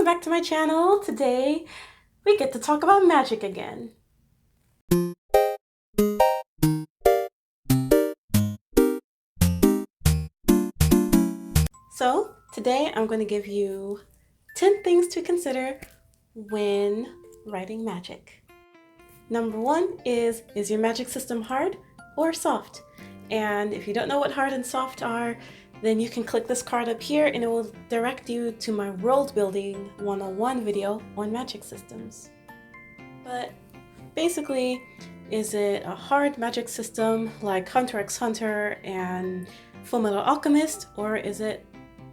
back to my channel. Today we get to talk about magic again. So today I'm going to give you 10 things to consider when writing magic. Number 1 is your magic system hard or soft? And if you don't know what hard and soft are, then you can click this card up here and it will direct you to my world building 101 video on magic systems. But basically, is it a hard magic system like Hunter x Hunter and Fullmetal Alchemist, or is it,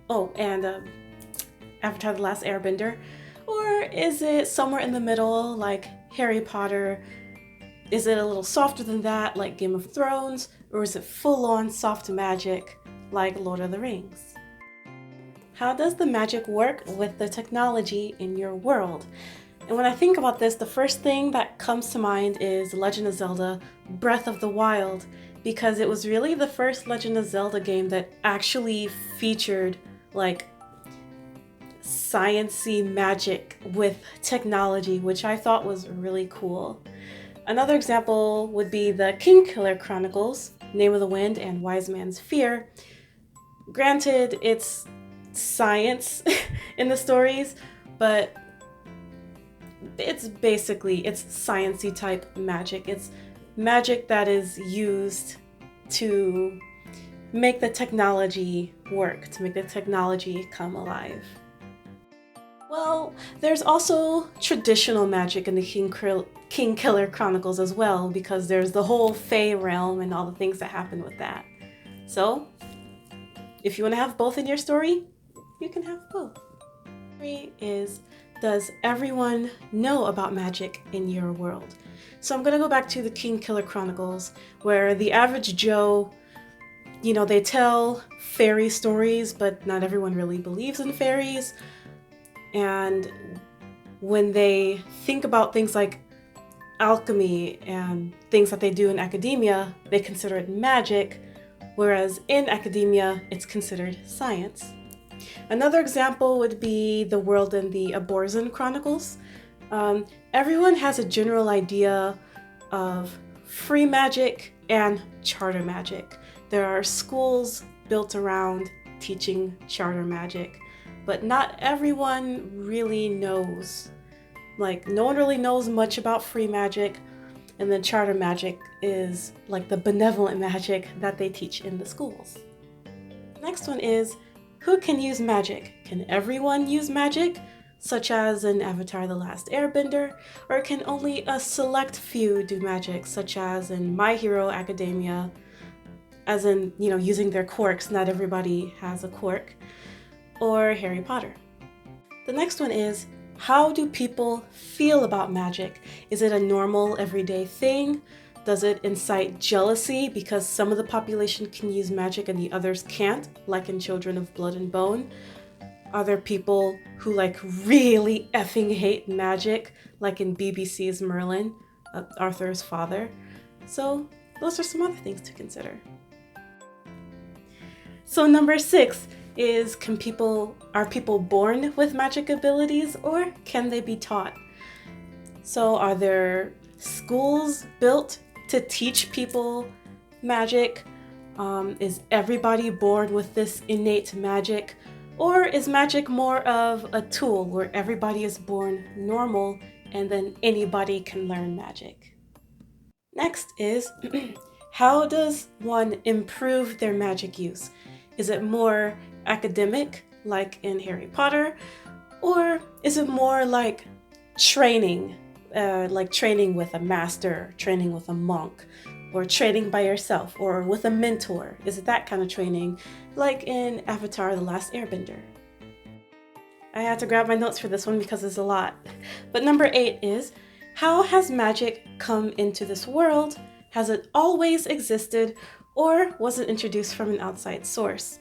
Avatar: The Last Airbender, or is it somewhere in the middle like Harry Potter? Is it a little softer than that like Game of Thrones, or is it full-on soft magic like Lord of the Rings? How does the magic work with the technology in your world? And when I think about this, the first thing that comes to mind is Legend of Zelda: Breath of the Wild, because it was really the first Legend of Zelda game that actually featured like science-y magic with technology, which I thought was really cool. Another example would be the Kingkiller Chronicles, Name of the Wind and Wise Man's Fear. Granted, it's science in the stories, but it's science-y type magic. It's magic that is used to make the technology work, to make the technology come alive. Well, there's also traditional magic in the Kingkiller Chronicles as well, because there's the whole Fae realm and all the things that happen with that. So, if you want to have both in your story, you can have both. 3 is, does everyone know about magic in your world? So I'm going to go back to the Kingkiller Chronicles, where the average Joe, they tell fairy stories, but not everyone really believes in fairies. And when they think about things like alchemy and things that they do in academia, they consider it magic, whereas in academia, it's considered science. Another example would be the world in the Aborzen Chronicles. Everyone has a general idea of free magic and charter magic. There are schools built around teaching charter magic, but not everyone really knows. Like, no one really knows much about free magic, and then charter magic is like the benevolent magic that they teach in the schools. Next one is, who can use magic? Can everyone use magic, such as in Avatar: The Last Airbender, or can only a select few do magic, such as in My Hero Academia, as in, using their quirks? Not everybody has a quirk. Or Harry Potter. The next one is, how do people feel about magic? Is it a normal, everyday thing? Does it incite jealousy because some of the population can use magic and the others can't, like in Children of Blood and Bone? Are there people who really effing hate magic, like in BBC's Merlin, Arthur's father? So those are some other things to consider. So number 6 is, are people born with magic abilities, or can they be taught? So are there schools built to teach people magic? Is everybody born with this innate magic? Or is magic more of a tool where everybody is born normal and then anybody can learn magic? Next is, how does one improve their magic use? Is it more academic, like in Harry Potter, or is it more like training, like training with a master, training with a monk, or training by yourself, or with a mentor? Is it that kind of training, like in Avatar: The Last Airbender? I had to grab my notes for this one because there's a lot. But number 8 is, how has magic come into this world? Has it always existed, or was it introduced from an outside source?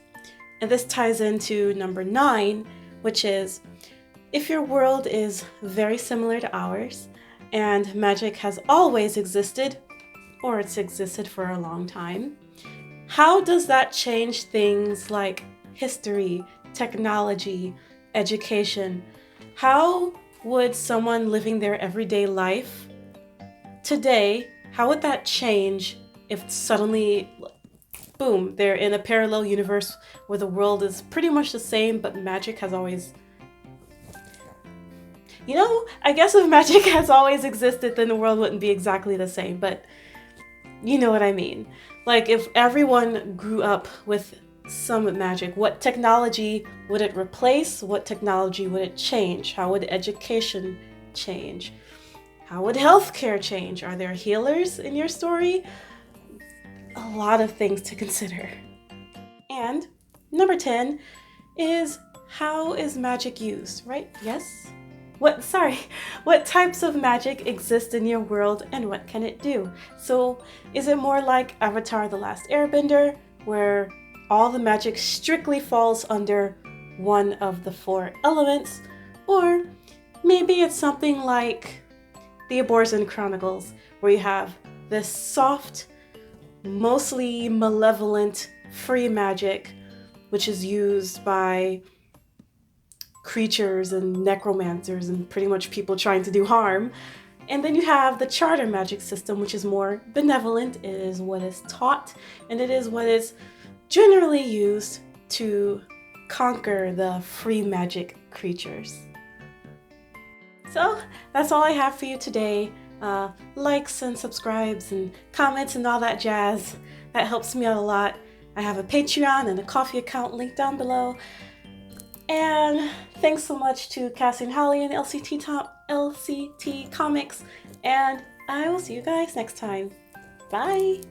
And this ties into number 9, which is, if your world is very similar to ours, and magic has always existed, or it's existed for a long time, how does that change things like history, technology, education? How would someone living their everyday life today, how would that change if suddenly, boom, they're in a parallel universe where the world is pretty much the same, but magic has always... You know, I guess if magic has always existed, then the world wouldn't be exactly the same, but you know what I mean. Like, if everyone grew up with some magic, what technology would it replace? What technology would it change? How would education change? How would healthcare change? Are there healers in your story? A lot of things to consider. And number 10 is, how is magic used, right? Yes? What types of magic exist in your world and what can it do? So is it more like Avatar: The Last Airbender, where all the magic strictly falls under one of the 4 elements? Or maybe it's something like the Abortion Chronicles, where you have this soft, mostly malevolent free magic, which is used by creatures and necromancers and pretty much people trying to do harm. And then you have the charter magic system, which is more benevolent. It is what is taught, and it is what is generally used to conquer the free magic creatures. So that's all I have for you today. Likes and subscribes and comments and all that jazz. That helps me out a lot. I have a Patreon and a Ko-fi account linked down below. And thanks so much to Casian Holly and LCT Comics. And I will see you guys next time. Bye!